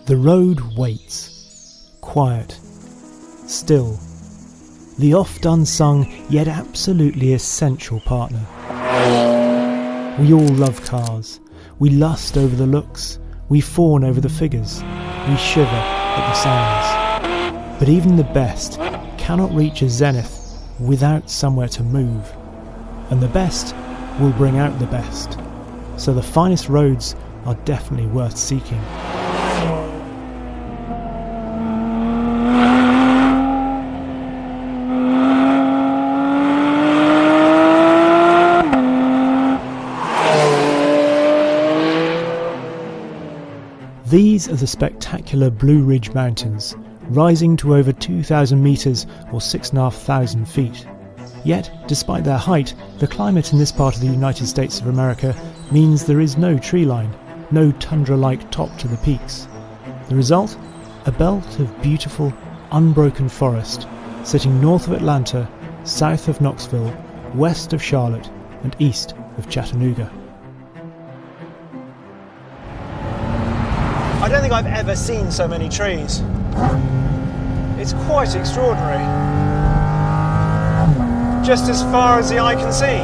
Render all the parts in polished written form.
The road waits, quiet, still, the oft-unsung yet absolutely essential partner. We all love cars, we lust over the looks, we fawn over the figures, we shiver at the sounds. But even the best cannot reach a zenith without somewhere to move, and the best will bring out the best, so the finest roads are definitely worth seeking. These are the spectacular Blue Ridge Mountains, rising to over 2,000 metres or 6,500 feet. Yet, despite their height, the climate in this part of the United States of America means there is no tree line, no tundra-like top to the peaks. The result? A belt of beautiful, unbroken forest, sitting north of Atlanta, south of Knoxville, west of Charlotte, and east of Chattanooga. I don't think I've ever seen so many trees. It's quite extraordinary. Just as far as the eye can see.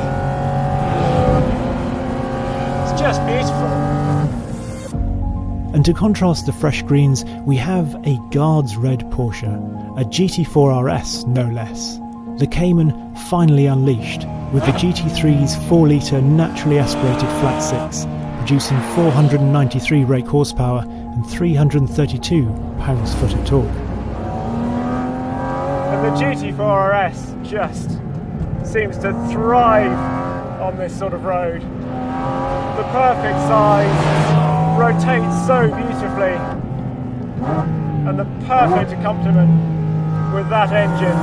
It's just beautiful. And to contrast the fresh greens, we have a Guards Red Porsche, a GT4RS no less. The Cayman finally unleashed, with the GT3's 4-litre naturally aspirated flat six, producing 493 brake horsepower and 332 pounds-foot of torque. And the GT4RS just seems to thrive on this sort of road. The perfect size, rotates so beautifully, and the perfect accompaniment with that engine.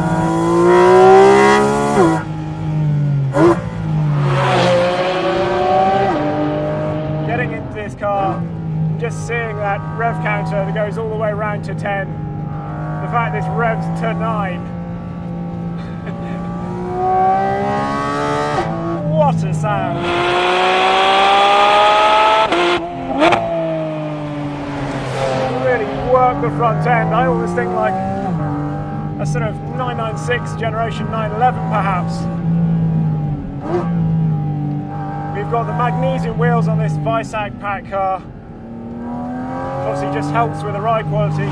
Getting into this car, just seeing that rev counter that goes all the way around to 10, the fact this revs to 9. What a sound! Really work the front end. I almost think like a sort of 996 generation 911 perhaps. We've got the magnesium wheels on this Visac pack car. Obviously just helps with the ride quality.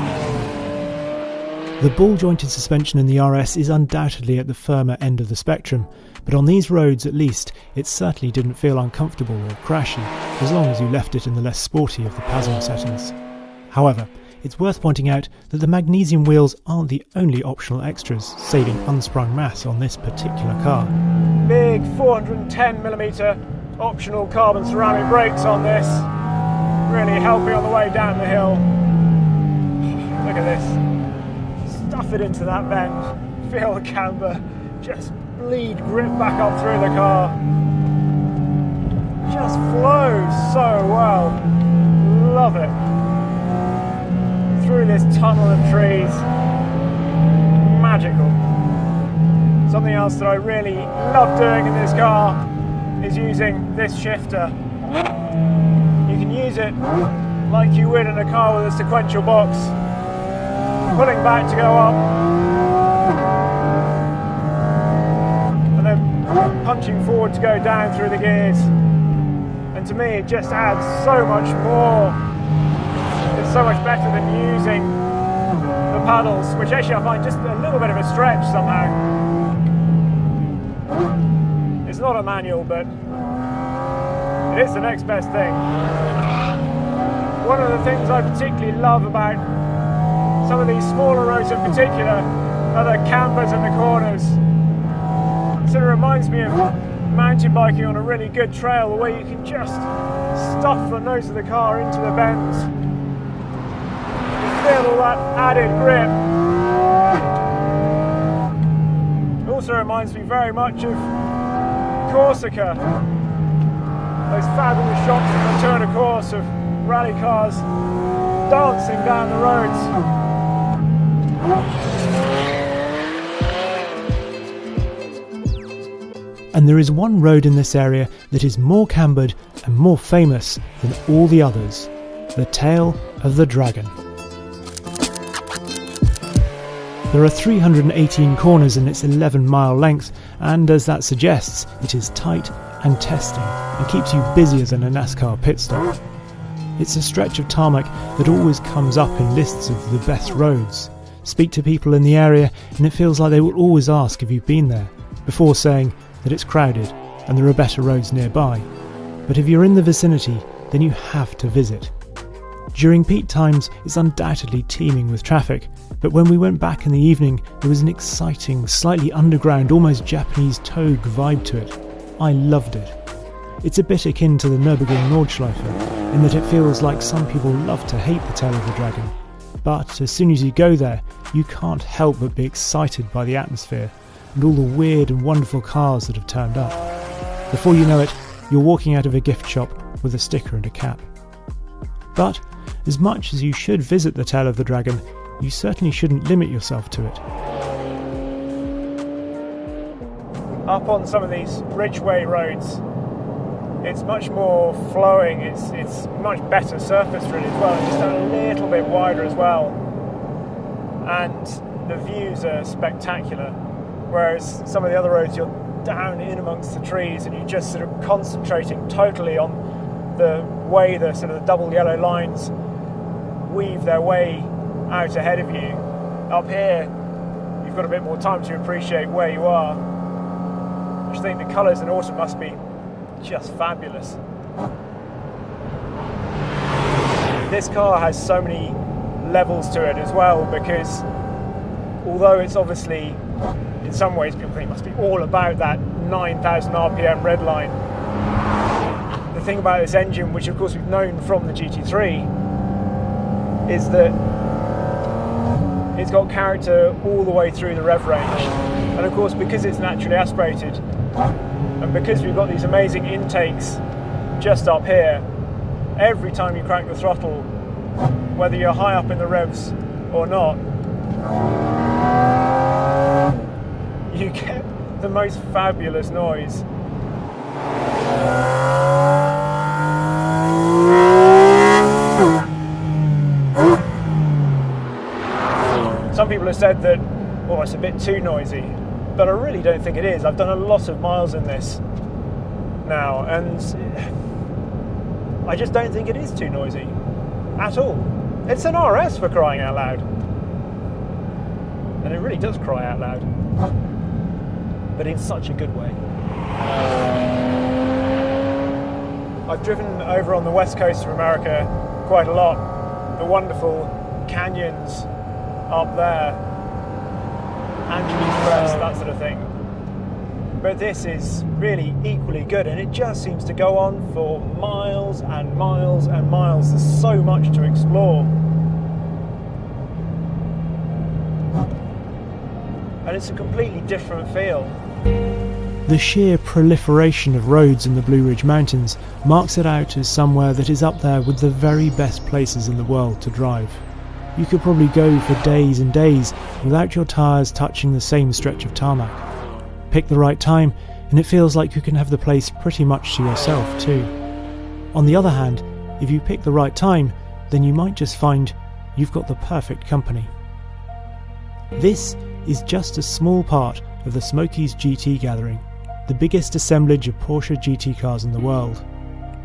The ball-jointed suspension in the RS is undoubtedly at the firmer end of the spectrum, but on these roads at least it certainly didn't feel uncomfortable or crashy, as long as you left it in the less sporty of the PASM settings. However, it's worth pointing out that the magnesium wheels aren't the only optional extras saving unsprung mass on this particular car. Big 410mm optional carbon ceramic brakes on this, really helping on the way down the hill. Look at this. Stuff it into that bend, feel the camber, just bleed grip back up through the car. Just flows so well, love it. Through this tunnel of trees, magical. Something else that I really love doing in this car is using this shifter. You can use it like you would in a car with a sequential box. Pulling back to go up, and then punching forward to go down through the gears. And to me it just adds so much more. It's so much better than using the paddles, which actually I find just a little bit of a stretch somehow. It's not a manual, but it is the next best thing. One of the things I particularly love about some of these smaller roads in particular are the cambers and the corners. It sort of reminds me of mountain biking on a really good trail where you can just stuff the nose of the car into the bends. You feel all that added grip. It also reminds me very much of Corsica. Those fabulous shots from the Tour de Corse of rally cars dancing down the roads. And there is one road in this area that is more cambered and more famous than all the others, the Tail of the Dragon. There are 318 corners in its 11-mile length, and as that suggests, it is tight and testing and keeps you busier than a NASCAR pit stop. It's a stretch of tarmac that always comes up in lists of the best roads. Speak to people in the area and it feels like they will always ask if you've been there, before saying that it's crowded and there are better roads nearby. But if you're in the vicinity, then you have to visit. During peak times, it's undoubtedly teeming with traffic, but when we went back in the evening, there was an exciting, slightly underground, almost Japanese Togue vibe to it. I loved it. It's a bit akin to the Nürburgring Nordschleife, in that it feels like some people love to hate the tail of the dragon. But as soon as you go there, you can't help but be excited by the atmosphere and all the weird and wonderful cars that have turned up. Before you know it, you're walking out of a gift shop with a sticker and a cap. But as much as you should visit the tail of the dragon, you certainly shouldn't limit yourself to it. Up on some of these ridgeway roads, it's much more flowing, it's much better surface really as well, just a little bit wider as well, and the views are spectacular, whereas some of the other roads you're down in amongst the trees and you're just sort of concentrating totally on the way the sort of the double yellow lines weave their way out ahead of you. Up here you've got a bit more time to appreciate where you are. I just think the colours in autumn must be just fabulous. This car has so many levels to it as well, because although it's obviously in some ways people think it must be all about that 9,000 RPM red line, the thing about this engine, which of course we've known from the GT3, is that it's got character all the way through the rev range. And of course, because it's naturally aspirated, and because we've got these amazing intakes just up here, every time you crank the throttle, whether you're high up in the revs or not, you get the most fabulous noise. Some people have said that, oh, it's a bit too noisy, but I really don't think it is. I've done a lot of miles in this now, and I just don't think it is too noisy at all. It's an RS, for crying out loud, and it really does cry out loud, but in such a good way. I've driven over on the west coast of America quite a lot, the wonderful canyons up there, Angeles Crest, that sort of thing. But this is really equally good, and it just seems to go on for miles and miles and miles. There's so much to explore. And it's a completely different feel. The sheer proliferation of roads in the Blue Ridge Mountains marks it out as somewhere that is up there with the very best places in the world to drive. You could probably go for days and days without your tyres touching the same stretch of tarmac. Pick the right time and it feels like you can have the place pretty much to yourself too. On the other hand, if you pick the right time, then you might just find you've got the perfect company. This is just a small part of the Smokies GT gathering, the biggest assemblage of Porsche GT cars in the world.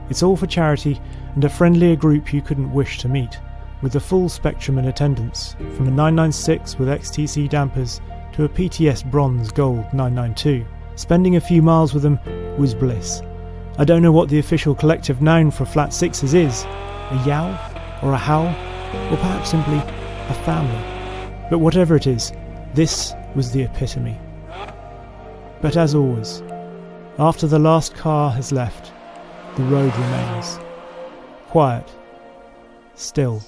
It's all for charity and a friendlier group you couldn't wish to meet, with the full spectrum in attendance, from a 996 with XTC dampers to a PTS Bronze Gold 992. Spending a few miles with them was bliss. I don't know what the official collective noun for flat sixes is, a yow or a howl, or perhaps simply a family. But whatever it is, this was the epitome. But as always, after the last car has left, the road remains. Quiet, still,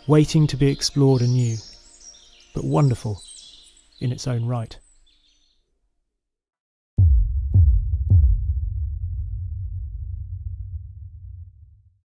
waiting to be explored anew, but wonderful in its own right.